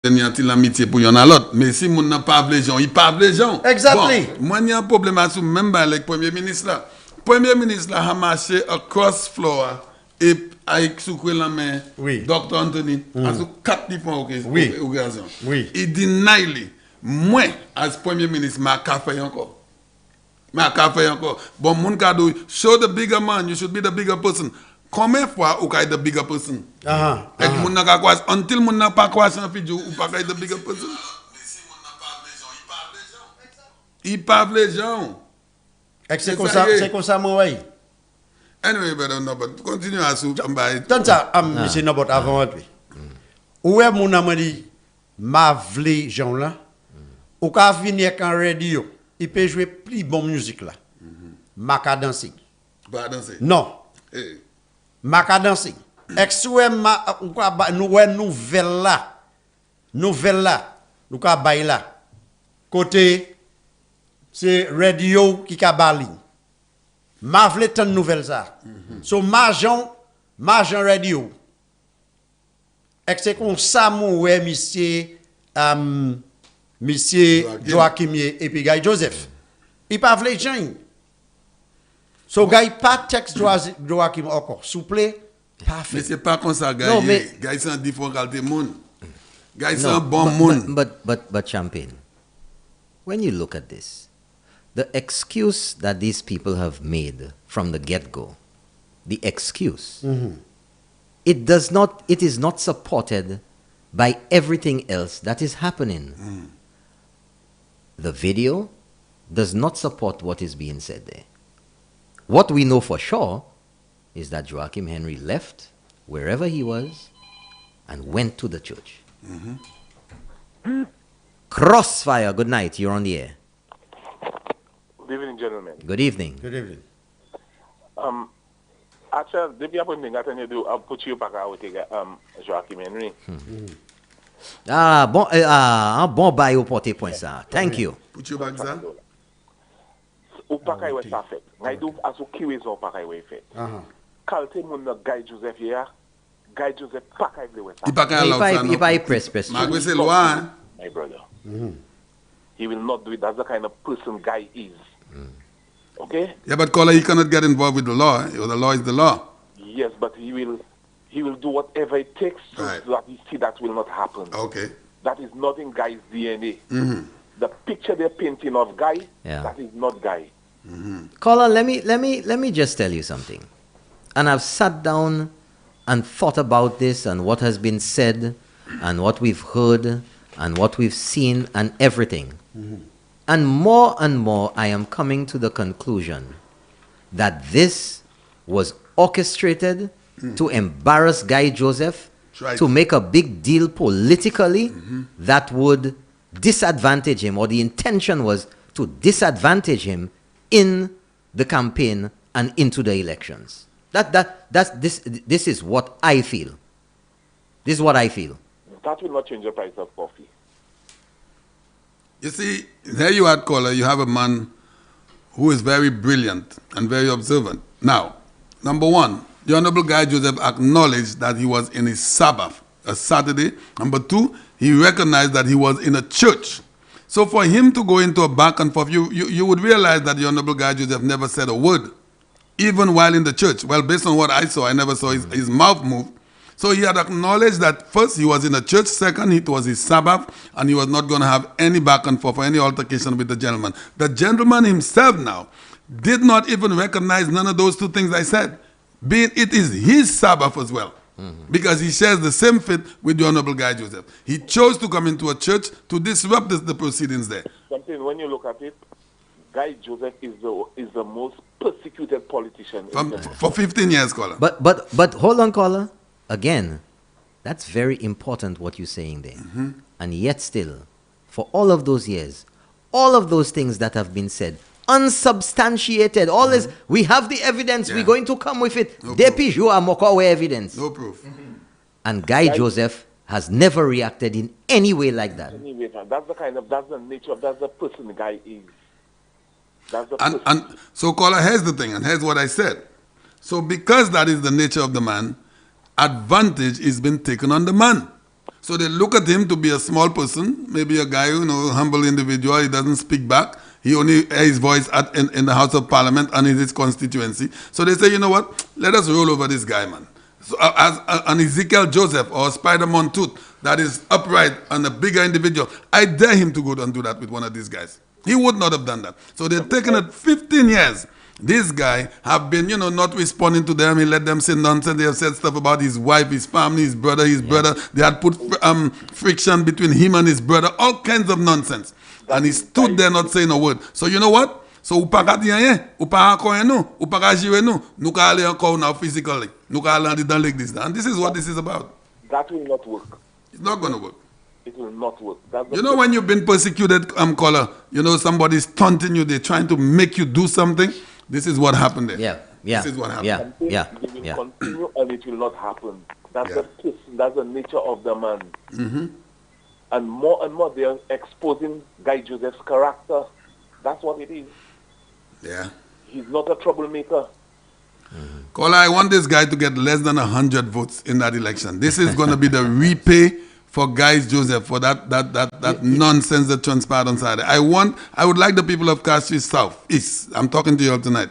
Il a amitié pour y en a l'autre. Mais si mon n'a pas les gens, il parle les gens. Exactly. Bon, moi, il y a un problème à ce même avec le Premier ministre là. Le Premier ministre là a marché across floor et avec sous la main, Oui. Dr. Anthony, à ce 4 différents Oui. occasions. Oui. Il dit naïli. Moi, as Premier ministre, m'a café encore. M'a café encore. Bon, mon cadeau, show the bigger man, you should be the bigger person. Combien de fois ou the bigger person? Et mon n'a pas quoi, until mon n'a pas quoi sans fidjou ou pas the bigger person. Mais si mon n'a pas les gens, il parle les gens. C'est comme ça, moi, oui. Anyway, but continue à sous. Tant ça, monsieur Nobot, avant lui. Où est mon ami, ma vle gens là, ou quand venir en radio, il peut jouer plus bonne musique là. Maka danser. Pas danser. Non. Hey. Maka danser. Ex-oué nous nouvelle là. Nouvelle là. Nous ka bay là. Côté c'est radio qui ka bali. Ma vle tan nouvelle ça. So marjan radio. Et c'est comme ça mon monsieur monsieur Joachim et puis Guy Joseph. Il pas vle gens. So Guy pas texte Joachim encore. S'il vous plaît. Mais c'est pas comme ça, Guy. Non, mais Guy c'est un différent qualité monde. Guy c'est un bon monde. But Champagne, when you look at this, the excuse that these people have made from the get-go, the excuse, it is not supported by everything else that is happening. The video does not support what is being said there. What we know for sure is that Joachim Henry left wherever he was and went to the church. Crossfire, good night, you're on the air. Good evening, gentlemen. Good evening. Good evening. Actually, depuis après me gâter ne do put you back out Joachim Henry. Un bon bail au porté point ça. Thank you. Put your back ça. Ou pas kay wè ça fait. Ngay do aso ki raison pas kay wè fait. Kalte moun Guy Joseph hier. Guy Joseph pas kay wè ça. Il pas qu'à l'autre. Il pas press. Malgré c'est loi, hein. My brother. He will not do it. That's the kind of person Guy is. Okay? Yeah, but caller, he cannot get involved with the law. Eh? The law is the law. Yes, but he will do whatever it takes so Right. that he see that will not happen. Okay. That is not in Guy's DNA. The picture they're painting of Guy, Yeah. that is not Guy. Caller, let me just tell you something. And I've sat down and thought about this and what has been said and what we've heard and what we've seen and everything. And more I am coming to the conclusion that this was orchestrated to embarrass Guy Joseph, Right. to make a big deal politically that would disadvantage him, or the intention was to disadvantage him in the campaign and into the elections. This is what I feel. This is what I feel. That will not change the price of coffee. You see, there you are, caller. You have a man who is very brilliant and very observant. Now, number one, the Honorable Guy Joseph acknowledged that he was in his Sabbath, a Saturday. Number two, he recognized that he was in a church. So for him to go into a back and forth, you would realize that the Honorable Guy Joseph never said a word, even while in the church. Well, based on what I saw, I never saw his mouth move. So he had acknowledged that first he was in a church, second it was his Sabbath, and he was not going to have any back and forth or any altercation with the gentleman. The gentleman himself now did not even recognize none of those two things I said, being it is his Sabbath as well, because he shares the same faith with the Honorable Guy Joseph. He chose to come into a church to disrupt the proceedings there. Something, when you look at it, Guy Joseph is the most persecuted politician. For 15 years, caller. But hold on, caller. Again, that's very important what you're saying there. And yet still, for all of those years, all of those things that have been said, unsubstantiated, all this, we have the evidence, we're going to come with it. No Depuis you are mokawe evidence. No proof. And Guy Joseph has never reacted in any way like that. Anyway, that's the nature, that's the person the guy is. That's the person. And so, caller, here's the thing, and here's what I said. So because that is the nature of the man, advantage is being taken on the man. So they look at him to be a small person, maybe a guy, humble individual. He doesn't speak back. He only airs his voice in the House of Parliament and in his constituency. So they say, you know what? Let us roll over this guy, man. So as an Ezekiel Joseph or Spider-Man Tooth that is upright and a bigger individual, I dare him to go and do that with one of these guys. He would not have done that. So they've taken it 15 years. This guy have been, not responding to them. He let them say nonsense. They have said stuff about his wife, his family, his brother, They had put friction between him and his brother, all kinds of nonsense. And he stood there not saying a word. So you know what? So upaka dianye, upaka koyenu, upaka jirenu, nuka ale encore now physically. Nuka ale like this. And this is what this is about. That will not work. It's not going to work. It will not work. When you've been persecuted, caller, somebody's taunting you, they're trying to make you do something. This is what happened there. Yeah. This is what happened. Yeah. They will continue and it will not happen. That's the person, that's the nature of the man. Mm-hmm. And more they are exposing Guy Joseph's character. That's what it is. Yeah. He's not a troublemaker. Caller, I want this guy to get less than 100 votes in that election. This is going to be the repay for Guy Joseph for that nonsense that transpired on Saturday. I would like the people of Castries South, East, I'm talking to you all tonight.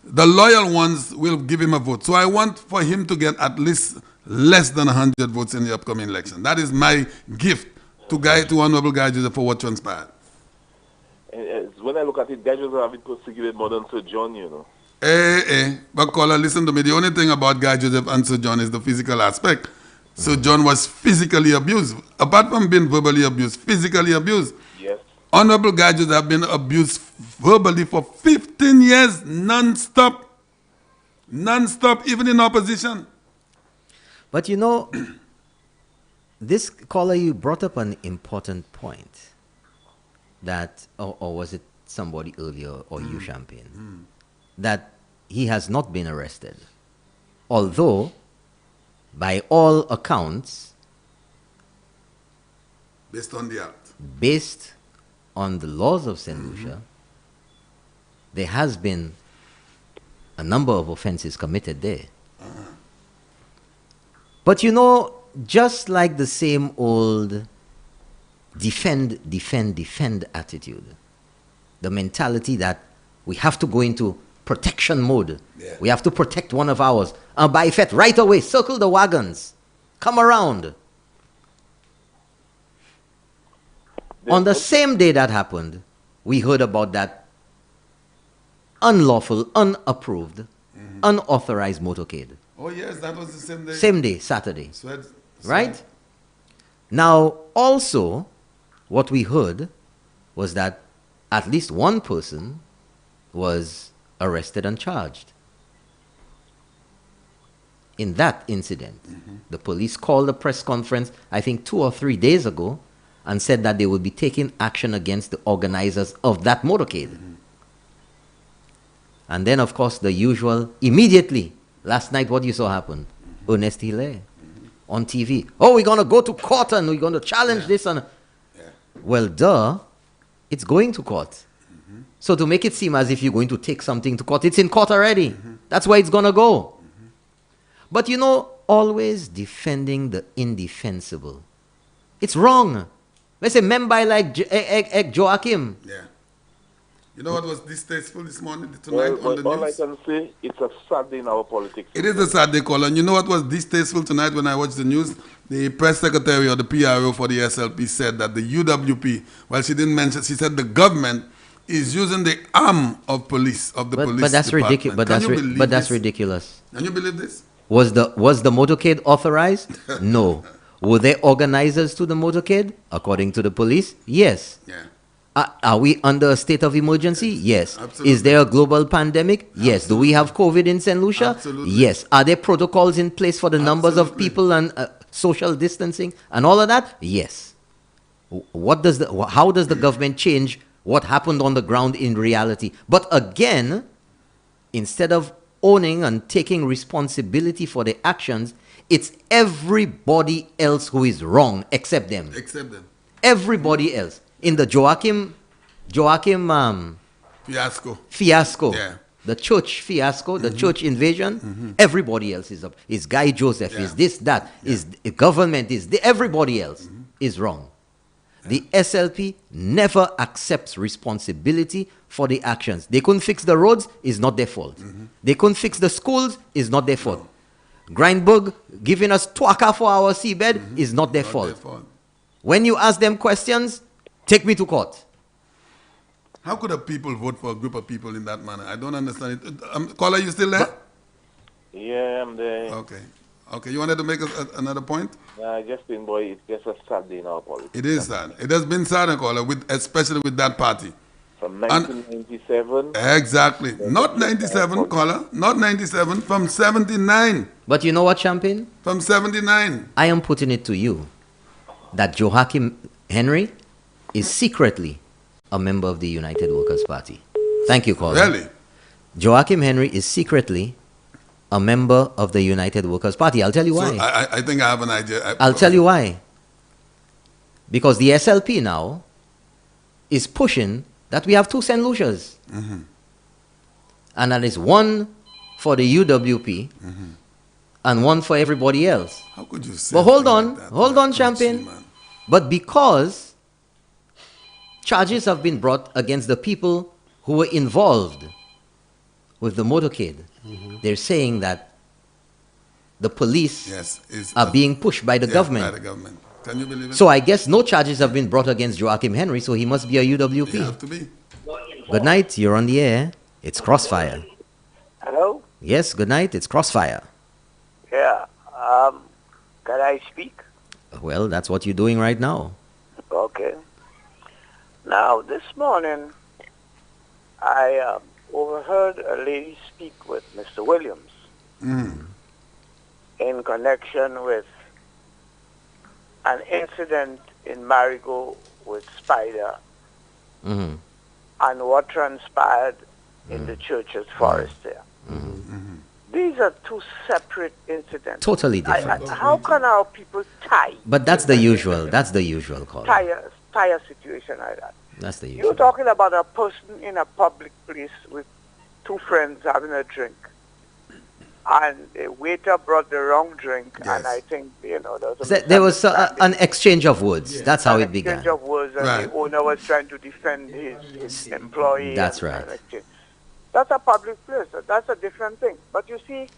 The loyal ones will give him a vote. So I want for him to get at least less than 100 votes in the upcoming election. That is my gift to Honorable Guy Joseph for what transpired. When I look at it, Guy Joseph has been persecuted more than Sir John, But caller, listen to me. The only thing about Guy Joseph and Sir John is the physical aspect. So John was physically abused. Apart from being verbally abused, physically abused. Yes. Honorable Guy Joseph have been abused verbally for 15 years, non-stop. Non-stop, even in opposition. But this caller, you brought up an important point. That, or was it somebody earlier, or you, Champagne, that he has not been arrested. Although, by all accounts, based on the act, based on the laws of St. Lucia, there has been a number of offenses committed there. But just like the same old defend attitude, the mentality that we have to go into protection mode. Yeah. We have to protect one of ours. By effect, right away, circle the wagons. Come around. On the same day that happened, we heard about that unlawful, unapproved, unauthorized motorcade. Oh yes, that was the same day. Same day, Saturday. Right? Now, also, what we heard was that at least one person was arrested and charged. In that incident, the police called a press conference, I think 2 or 3 days ago, and said that they would be taking action against the organizers of that motorcade. And then, of course, the usual, immediately, last night, what you saw happen? Ernest Hilaire on TV. Oh, we're going to go to court and we're going to challenge this. Well, duh, it's going to court. So to make it seem as if you're going to take something to court, it's in court already. That's where it's going to go. But always defending the indefensible. It's wrong. Let's say men by like Joachim. Yeah. You know what was distasteful this morning, tonight on the news? All I can say, it's a sad day in our politics. It is a sad day, caller. And you know what was distasteful tonight when I watched the news? The press secretary or the PRO for the SLP said that the UWP, well, she didn't mention, she said the government is using the arm of police, of the police But that's department. ridiculous. But that's ridiculous. Can you believe this? Was the motorcade authorized? No. Were there organizers to the motorcade? According to the police, yes. Yeah. Are we under a state of emergency? Yes. Absolutely. Is there a global pandemic? Yes. Absolutely. Do we have COVID in St. Lucia? Absolutely. Yes. Are there protocols in place for the numbers of Absolutely. people and social distancing and all of that? Yes. How does the government change what happened on the ground in reality? But again, instead of owning and taking responsibility for their actions, it's everybody else who is wrong except them. Except them. Everybody else. In the Joachim Fiasco. fiasco. Yeah. the church fiasco, the church invasion, everybody else is up. Is Guy Joseph, is this, that, is the government, everybody else is wrong. The SLP never accepts responsibility for the actions. They couldn't fix the roads, it's not their fault. They couldn't fix the schools, it's not their fault. Grindberg giving us twaka for our seabed is not their fault. When you ask them questions, take me to court. How could a people vote for a group of people in that manner? I don't understand it. Caller, you still there? Yeah, I'm there. Okay. Okay, you wanted to make another point? I just think, boy, it's just a sad day in our politics. It is sad. It has been sad, Caller, especially with that party. From 1997. Exactly. Not 97, Caller. Not 97. From 79. But you know what, Champagne? From 79. I am putting it to you that Joachim Henry is secretly a member of the United Workers' Party. Thank you, caller. Really? Joachim Henry is secretly a member of the United Workers' Party. I'll tell you why. So I think I have an idea. I'll tell you why. Because the SLP now is pushing that we have two St. Lucias. And that is one for the UWP and one for everybody else. How could you say But hold on, like that? hold on, Champagne. Man. But because charges have been brought against the people who were involved with the motorcade, they're saying that the police are being pushed by the government. By the government. Can you believe it? So I guess no charges have been brought against Joachim Henry, so he must be a UWP. You have to be. Good night, you're on the air. It's Crossfire. Hello? Yes, good night, it's Crossfire. Yeah. Can I speak? Well, that's what you're doing right now. Okay. Now, this morning, I overheard a lady speak with Mr. Williams in connection with an incident in Marigot with Spider and what transpired in the church's forest there. These are two separate incidents. Totally different. How can our people tie? But that's the usual. That's the usual call. Tie a situation like that. That's the You're usual. talking about a person in a public place with two friends having a drink. And the waiter brought the wrong drink, and I think, There was an exchange of words. That's how it began. Exchange of words, and the owner was trying to defend his employee. That's right. That's a public place. That's a different thing. But you see,